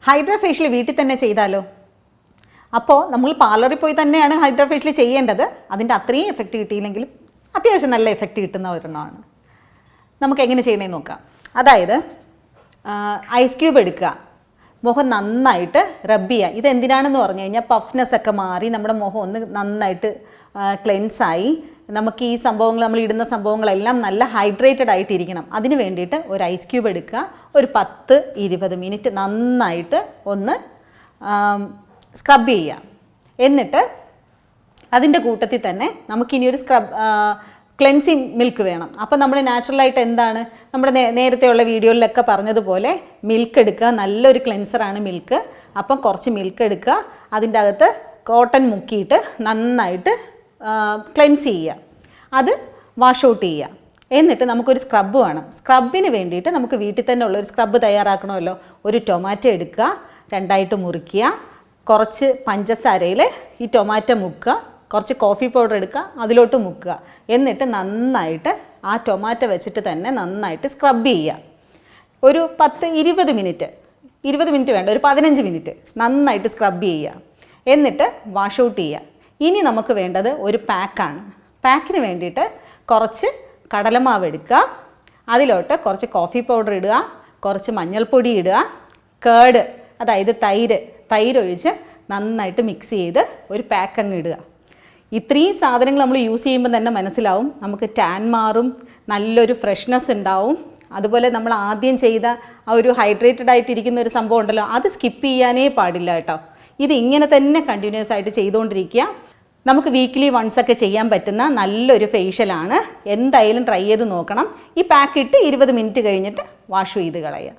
Hydra facial വീട്ടിൽ തന്നെ ചെയ്താലോ? അപ്പോൾ നമ്മൾ പാർലറിൽ പോയി തന്നെയാണ് ഹൈഡ്രാ ഫേഷ്യൽ ചെയ്യേണ്ടത്. അതിൻ്റെ അത്രയും എഫക്റ്റ് കിട്ടിയില്ലെങ്കിലും അത്യാവശ്യം നല്ല എഫക്റ്റ് കിട്ടുന്ന ഒരെണ്ണമാണ്. നമുക്ക് എങ്ങനെ ചെയ്യണമെന്ന് നോക്കാം. അതായത് ഐസ് ക്യൂബ് എടുക്കുക, മുഖം നന്നായിട്ട് റബ്ബ് ചെയ്യുക. ഇതെന്തിനാണെന്ന് പറഞ്ഞു കഴിഞ്ഞാൽ പഫ്നെസ് ഒക്കെ മാറി നമ്മുടെ മുഖം ഒന്ന് നന്നായിട്ട് ക്ലെൻസായി നമുക്ക് ഈ സംഭവങ്ങൾ നമ്മൾ ഇടുന്ന സംഭവങ്ങളെല്ലാം നല്ല ഹൈഡ്രേറ്റഡ് ആയിട്ടിരിക്കണം. അതിന് വേണ്ടിയിട്ട് ഒരു ഐസ് ക്യൂബ് എടുക്കുക, ഒരു 10-20 മിനിറ്റ് നന്നായിട്ട് ഒന്ന് സ്ക്രബ് ചെയ്യുക. എന്നിട്ട് അതിൻ്റെ കൂട്ടത്തിൽ തന്നെ നമുക്കിനി ഒരു ക്ലെൻസിങ് മിൽക്ക് വേണം. അപ്പോൾ നമ്മൾ നാച്ചുറലായിട്ട് എന്താണ് നമ്മുടെ നേരത്തെയുള്ള വീഡിയോയിലൊക്കെ പറഞ്ഞതുപോലെ മിൽക്ക് എടുക്കുക. നല്ലൊരു ക്ലെൻസറാണ് മിൽക്ക്. അപ്പം കുറച്ച് മിൽക്ക് എടുക്കുക, അതിൻ്റെ അകത്ത് കോട്ടൺ മുക്കിയിട്ട് നന്നായിട്ട് ക്ലെൻസ് ചെയ്യുക, അത് വാഷ് ഔട്ട് ചെയ്യുക. എന്നിട്ട് നമുക്കൊരു സ്ക്രബ്ബ് വേണം. സ്ക്രബിന് വേണ്ടിയിട്ട് നമുക്ക് വീട്ടിൽ തന്നെ ഉള്ളൊരു സ്ക്രബ്ബ് തയ്യാറാക്കണമല്ലോ. ഒരു ടൊമാറ്റോ എടുക്കുക, 2ആയിട്ട് മുറിക്കുക, കുറച്ച് പഞ്ചസാരയിൽ ഈ ടൊമാറ്റോ മുക്കുക, കുറച്ച് കോഫി പൗഡർ എടുക്കുക, അതിലോട്ട് മുക്കുക. എന്നിട്ട് നന്നായിട്ട് ആ ടൊമാറ്റോ വെച്ചിട്ട് തന്നെ നന്നായിട്ട് സ്ക്രബ് ചെയ്യുക. ഒരു 10-20 മിനിറ്റ്, 20 മിനിറ്റ് വേണ്ട, ഒരു 15 മിനിറ്റ് നന്നായിട്ട് സ്ക്രബ് ചെയ്യുക. എന്നിട്ട് വാഷ് ഔട്ട് ചെയ്യുക. ഇനി നമുക്ക് വേണ്ടത് ഒരു പാക്കാണ്. പാക്കിന് വേണ്ടിയിട്ട് കുറച്ച് കടലമാവ് എടുക്കുക, അതിലോട്ട് കുറച്ച് കോഫി പൗഡർ ഇടുക, കുറച്ച് മഞ്ഞൾപ്പൊടി ഇടുക, കേർഡ് അതായത് തൈര് ഒഴിച്ച് നന്നായിട്ട് മിക്സ് ചെയ്ത് ഒരു പാക്ക് അങ്ങ് ഇടുക. ഇത്രയും സാധനങ്ങൾ നമ്മൾ യൂസ് ചെയ്യുമ്പോൾ തന്നെ മനസ്സിലാവും നമുക്ക് ടാൻ മാറും, നല്ലൊരു ഫ്രഷ്നെസ് ഉണ്ടാവും. അതുപോലെ നമ്മൾ ആദ്യം ചെയ്ത ആ ഒരു ഹൈഡ്രേറ്റഡ് ആയിട്ടിരിക്കുന്ന ഒരു സംഭവം ഉണ്ടല്ലോ, അത് സ്കിപ്പ് ചെയ്യാനേ പാടില്ല കേട്ടോ. ഇത് ഇങ്ങനെ തന്നെ കണ്ടിന്യൂസ് ആയിട്ട് ചെയ്തുകൊണ്ടിരിക്കുക. നമുക്ക് വീക്ക്ലി വൺസ് ഒക്കെ ചെയ്യാൻ പറ്റുന്ന നല്ലൊരു ഫേഷ്യലാണ്. എന്തായാലും ട്രൈ ചെയ്ത് നോക്കണം. ഈ പാക്ക് ഇട്ട് 20 മിനിറ്റ് കഴിഞ്ഞിട്ട് വാഷ് ചെയ്ത് കളയുക.